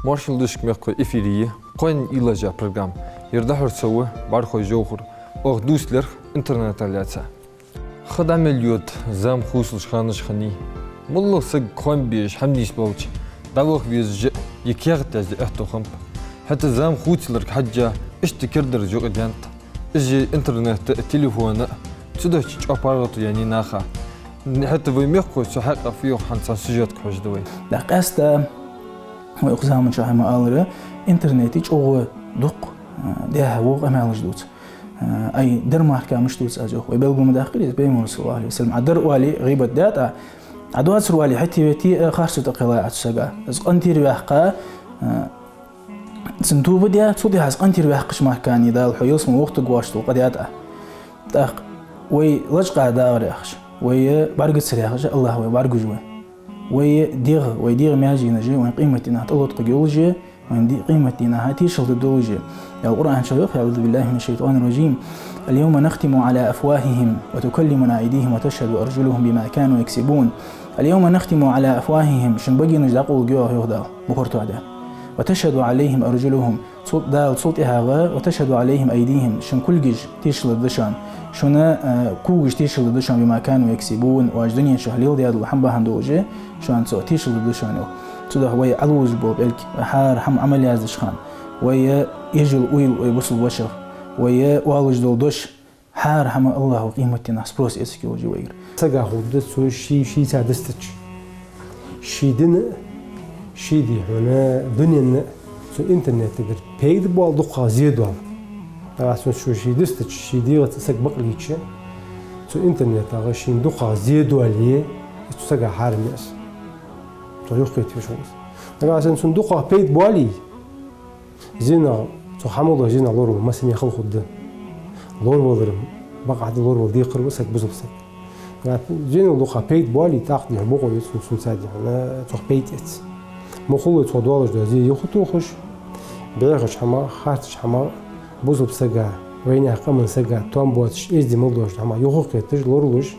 مارشال دشك ميخو إفيرية قوين إيلاجا برنامج يردحر سوى بارخو جوخر أو دوسلر إنترنت علياتها خدام اليوت زام خوصلش خانش خني ملو سق قوين بيش حمنيش بوش داوخ بيز يكيغت از احتو خمب حتى زام خوصلر حجة اشتكردر جو اديانت اجي انترنت تليفون تدوش أبارات يعني ناخا حتى بيميخو سحق فيه حنسا سجاتك حوش دوي لا قاستا ويقزام من شاهي مقالرة إنترنتي أو دق ده وق أمالج دوت أي در ماركة مش دوت أجوه ويبلغوا مداخلة بيمون صلى الله عليه وسلم عدر والي غيبة داتا عدوات سروالي حتى بيتي خارسة قلاعة السجا إذا أنتي رواحقة سنتو بديا تصدي حس أنتي رواحقش مكاني دا الحيوس من وقت قواشتو قدياتا تأخ وي لجقة داوري أخش وي بارق السريخش الله وي بارق جوا ويديغ ماجي نجي وين قيمتنا تلوت قيولجي وين دي قيمتنا هاتي شلت الدولجي القرآن شريف أعوذ بالله من الشيطان الرجيم اليوم نختم على أفواههم وتكلمنا أيديهم وتشهد أرجلهم بما كانوا يكسبون اليوم نختم على أفواههم شن بقي نجدقوا جوا يهدا بكرتوا عدا وتشهد عليهم أرجلهم صوت دال صوت إهاغا وتشهد عليهم أيديهم شن كل جيج تيشل الدشان شنا كوجش تيشل الدشان بما كانوا يكسبون واجدنيا شهليل ديال الحنبه هندوجي شان سو تيشل الدشان تدا هو علوج بوب الك حار حم عمل يازش خان ويا يجل ويل ويبصل وشر ويا والج دولدش حار حم الله قيمتنا سبروس اسكي وجي وير سجا خود سو شي سادستش شيدن شيدي هنا دنيا سو انترنت تقدر بيد بول دقه زيدوا عشان شو شي دستش شي ديغت سك بقليتش سو انترنت غشين دقه زيدوا عليه تسجا حارمس تو يخيت في شوز عشان صندوق بيد بالي زينا تو حمود زينا لورو ما سمي خل خد لور ولرم بقى عاد لور ولدي قرب سك بزبسك زينا لوخا بيد بالي تاخدي بوقو يسون سادي انا تو بيتت مخلو تو دولار زي يخطو خش بيغش حما خارتش حما بزبسك وين قمن سجا توم بوتش ازدي مولدوش حما يخوقتش لورلوش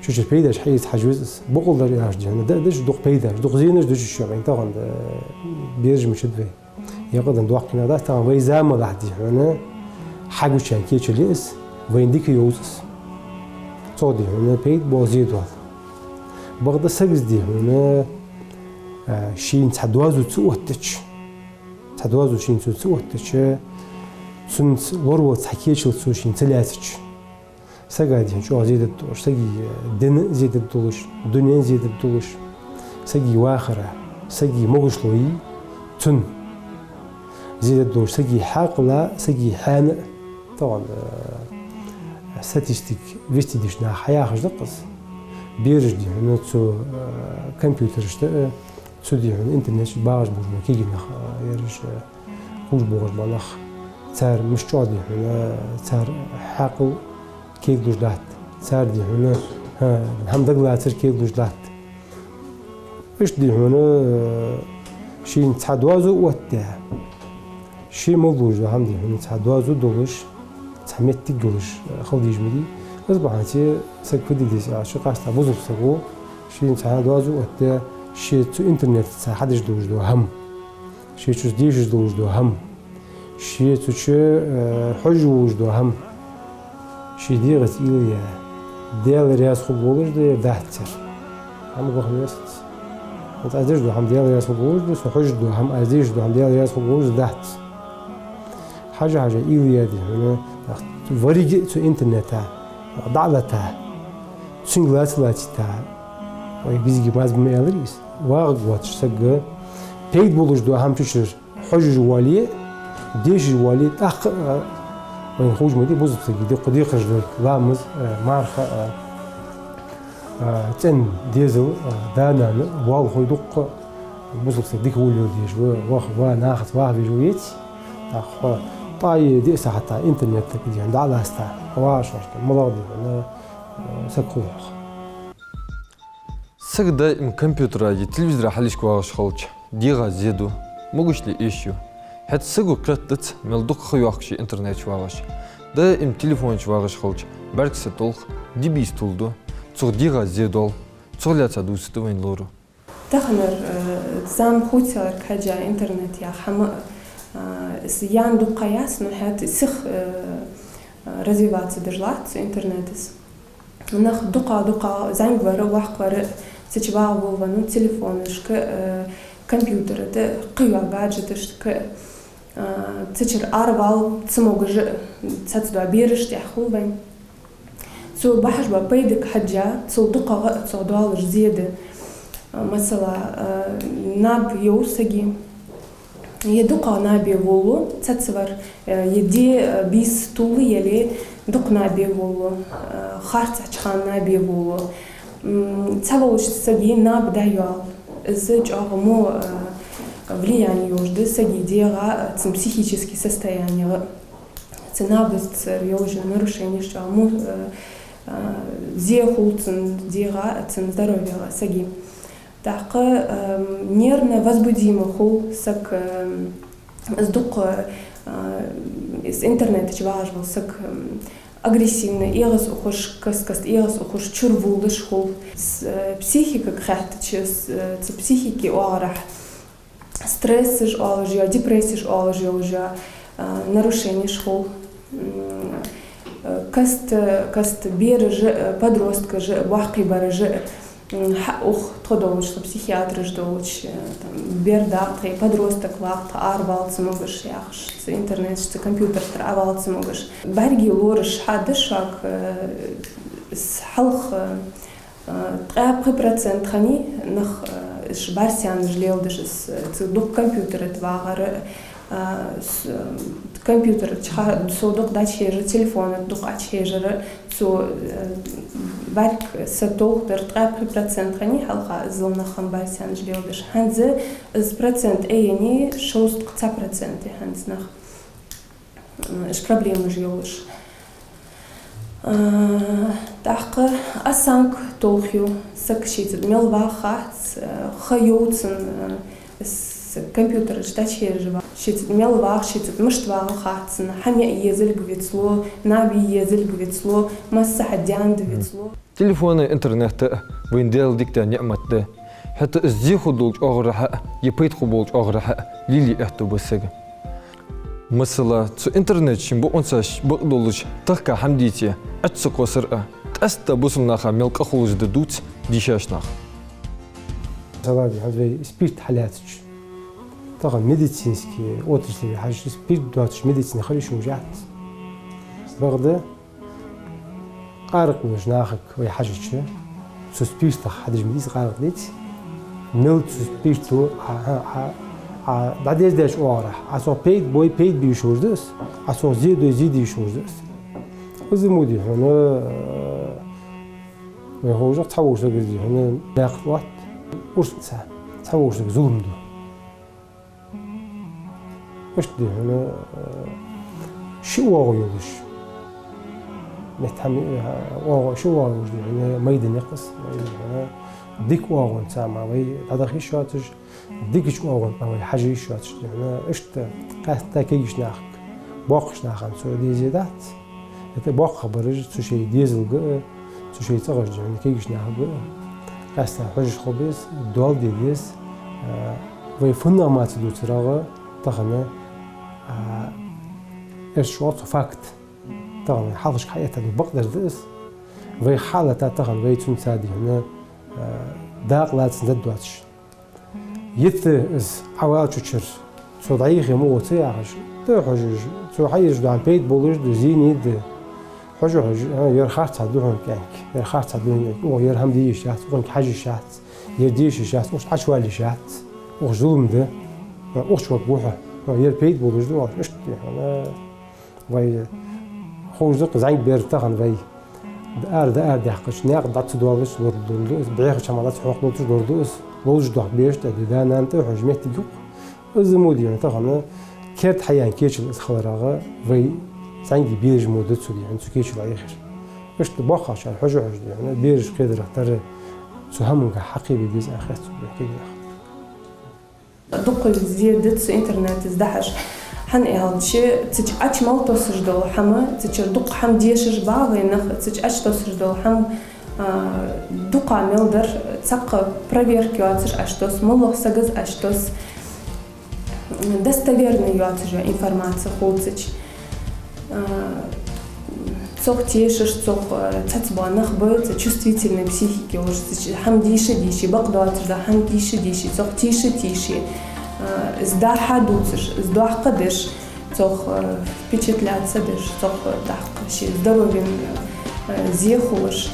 شوش بيداش حيز حجوز بقول داري هاش يعني دش دوق بيداش دوق زينش دش الشغل انت عند بيرج مشد فيه يقدر دوق كنا ده تاع وي زعما لحدي انا حاجه شانكي تشليس وين ديك يوز صودي انا بيد بوزيد واحد بغدا سجز دي هنا شين تحدوازو تسوتش تحدوازو شين تسوتش سنت ورو تحكيش شين تلاتش سجادين شو زيد الدولش سجي دين زيد الدولش دنيا زيد الدولش سجي واخرة سجي مغشلوي تن زيد الدولش سجي حاقلة سجي حان طبعا ستاتستيك فيستي ديشنا حياة خش دقص بيرج دي هنا تو كمبيوتر شتا تو دي هنا انترنت باج بوجما كيجي نخ يرج خوش بوغش بالخ تار مش جادي هنا تار حاقل كيك دوجلات ساردي هنا هم دقلا تر كيك دوجلات ايش دي هنا شي تحدوازو وتاع شي موضوع هم دي هنا تحدوازو دولش تحميتي دولش خلدي جمدي اصبح انت سكفدي دي شو قاستا بوزو سكو شي تحدوازو وتاع شي تو انترنت حدش دوج دو هم شي تو ديج دوج دو هم شي تو حجوج دو هم شي ديغت إليا ديال رياس خبولش ديال دهتر هم بخلصت أنت أديش دو هم ديال رياس خبولش دو سحوج دو هم أديش دو هم ديال رياس خبولش دهت حاجة إليا دي هنا وريجي تو إنترنتا ضعلتها سنجلات لاتها ويجي ماز بميالريس واغ واتش سجى بيد بولش دو هم تشر حج والي ديش والي تأخ وين خوج مدي بوز بسجي قدي خرج لامز مارخ تن ديزل دانا واو خوي دق بوز بسجي وليو ديش واخ ناخذ واحد بجويت اخ طاي دي حتى انترنت كدي عند على استا واش ملاضي انا سكوخ سجدا الكمبيوتر التلفزيون حليش كواش خلش ديغا زيدو موجش لي ايشيو حتى سجو كرتت ملدق خيوخشي انترنت شواغش دا تليفون شواغش خلش بركس طلق دي بيستولدو تصغ ديغا زيدول تصغ لا تدوس وين لورو تخمر زام خوتر كجا إنترنت يا حما يان دقة ياسن حياتي سخ развиваться дожлат интернетис. Нах дука займ вара вах вара сечва вова ну телефоны шка компьютеры те кыва гаджеты шка сечер арвал цмогж цацдва бериш яхулвен. Цо бахжба пейдик хаджа цо дука цо дуал зеде مثلا ناب يوسجي يدق نابي وولو تتصور يدي بيس طولي يلي دق نابي وولو خارج أشخان نابي وولو تسووش سجي ناب دايوال زج أغمو влияние южды саги дега цим психические состояния ценабость южды нарушение что му зехулцин дега цим здоровья саги так нервно возбудимо хул сак сдук из интернета чважвал сак агрессивно ирас ухуш каскаст ирас ухуш чурвулыш хул психика кхатчес психики оарах стресс ж оложа депрессия ж оложа нарушение школ каст береж подростка же вахки бареж ух тходович психиатр ждович бердахты подросток вахт арвалцы могыш яхш интернет что компьютер травалцы могыш барги лорыш хадышак с халх 3% хани нах барсян жлелдыш с дух компьютера твагары компьютер содок дачежи телефон дух ачежи со барк сатол 3% хани халха зылнахам барсян жлелдыш ханзы с процент эйни 6% ханзнах иш проблемы жлелдыш тахка асанк толхю сакшит мелвахат хаюцен с компьютера ждачи жива шит мелвах шит мыштвах хатсен хамя езель гвицло наби езель гвицло масса хадян гвицло телефоны интернетте виндел дикта нعматте حتى ازديخو دولج اغرح يبيتخو بولج اغرح ليلي احتو بسجا مثلا تو انترنت شين بو انساش بقدولج تخكا حمديتي اتسقو سرقه تاستا بوسمناخا ملق خولج ددوت ديشاشناخ صلابي هذا سبيرت حالاتش طبعا ميديسينسكي اوتشلي حاجه سبيرت دوتش ميديسين خليش وجعت بغدا قارق مش ناخك وي حاجه سو سبيرت حاجه ميديس قارق نيت ملت سبيرتو بعد يزداش اوراح اسو بيد بوي بيد بيشوردس اسو زيد يشوردس وزمودي هنا وهو تحوش دغدي هنا داخل وقت ورسا تحوش ظلم دو واش دي هنا شو واغيوش نتهم شو واغيوش هنا ميدان يقص ديك واغون سامع وي هذا خي شاتش ديك شو واغون او حاجه شاتش هنا اشت قاستا كيش ناخ باقش ناخن سو دي زيدات это باق خبرج سو شي ديزل سو شي تغج يعني كيش ناخ قاستا حج خبز دول ديز وي فندامات دو تراغه تخنا اشوات فاكت طبعا حافظ حياته بقدر دس وي حاله تخن وي تنسادي هنا داق لا تندواتش يت از عوال تشر سو ضعيخ مو تياش تو حجج سو حيج دان بيت بولج زيني د حجج ير خاص دون كانك ير خاص دون او ير هم دي شات كون حاجه شات يديش شات وش عشوالي شات وظلم ده وش بوحه ير بيت بولج دو اش انا وي خوزق زين بيرتخن وي دار دحقش ناق دات دوالش ورد بعيخ شمالات حقوق دوتش دوردوس بولج دوق بيش دا نانت حجمت يوق ازمودي يعني طبعا كرت حيان كيش الخضراغه وي زين بيرج مودت سودي يعني كيش الاخر اش تبخش على حجه يعني بيرج قدر ترى سهمك حقيقي بيز اخر بحكي دق زيادة انترنت ازدحش حن إهالشي تج أش مال تصرجدو حما تج دق حم ديشش باغي نخ تج أش تصرجدو حم دق دقامل در تق проверки يعطيش أشتوس ملخ سجز أشتوس достоверный يعطيش информация خلصش цох тешишь цох цацбанах быт чувствительной психики уже хам диши бaqдуатиш да хам диши цох тише сда хадуциш сда қадыш цох впечатляться дыш цох тахши здоровьем зехулыш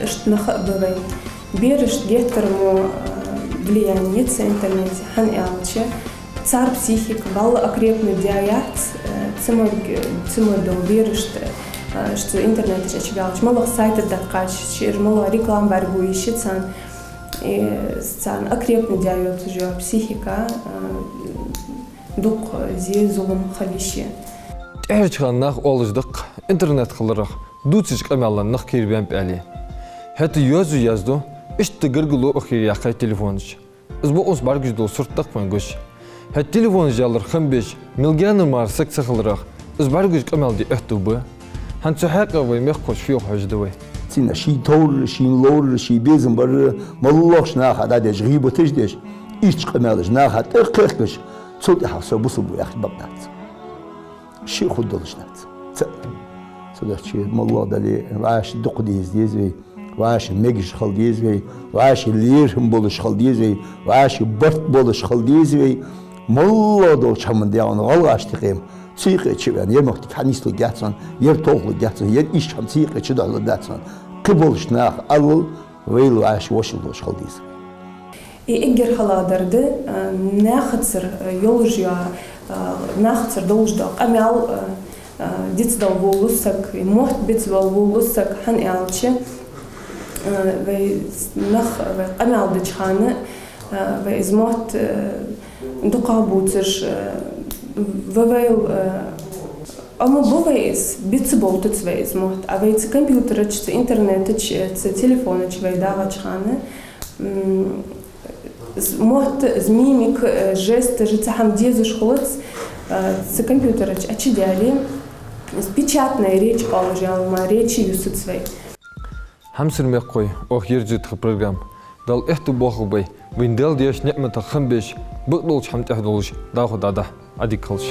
штнах бывай берешь гетерому влияние в интернете хан ялче цар психик бал окрепнет диаят цимор дом берешь что интернет чечгалч мало сайты дакач чир мало реклам баргуиши цан окрепнет диаят уже психика дук зе зулум халиши Эрчханнах олждық интернет қылырақ дуциш қамаланнақ кербен пәлі. Хәті өзі язду, ішті гіргілу ұқир яқай телефоныш. Үзбі ұз бар күжді сұрттақ пен көш. Хәт телефоны жалыр 15 милгені марсық сықылырақ. Үз бар күж қамалды өтті бұ. Хан сұхақы вай меқ қош фиоқ өжді вай. Сина ши тор, ши лор, ши безім бар, маллош нахат адеш, ғибытыш деш, иш қамалыш нахат, қиқыш, соты хақса бұсы бұ яқи бақнат. شيء خدلشنات صدق شيء والله دلي وعاش دق ديزوي وعاش ميجش خل ديزوي وعاش لير هم بولش خل ديزوي وعاش برت بولش خل ديزوي والله دو شمن ديان والله عاش تقيم سيقة شبان يمكت حنيس لجاتسون يرتوه لجاتسون يديش هم سيقة شدة لجاتسون قبلش ناخ أول ويلو عاش وش لوش خل ديزوي إيجر خلادرده ناخذ يولجيا ناخذ دوجدق أميال ديتدل وولسك موت بيتدل وولسك حن إعلتش نخ أميال دجخانة وإزمات دقابوتش وويل أما بويس بيتسبول تتسويز موت أبيت كمبيوترش إنترنتش تليفونش ويداغش خانة موت زميمك جست جتحم ديزش خلص с компьютера очидяли с печатной речь положил на речи юсут свой Хамсер меккой ох ержит программ дал эхту боху бай виндел деш нетмета 15 быкдолч хамт эхдолч да худада адик кылш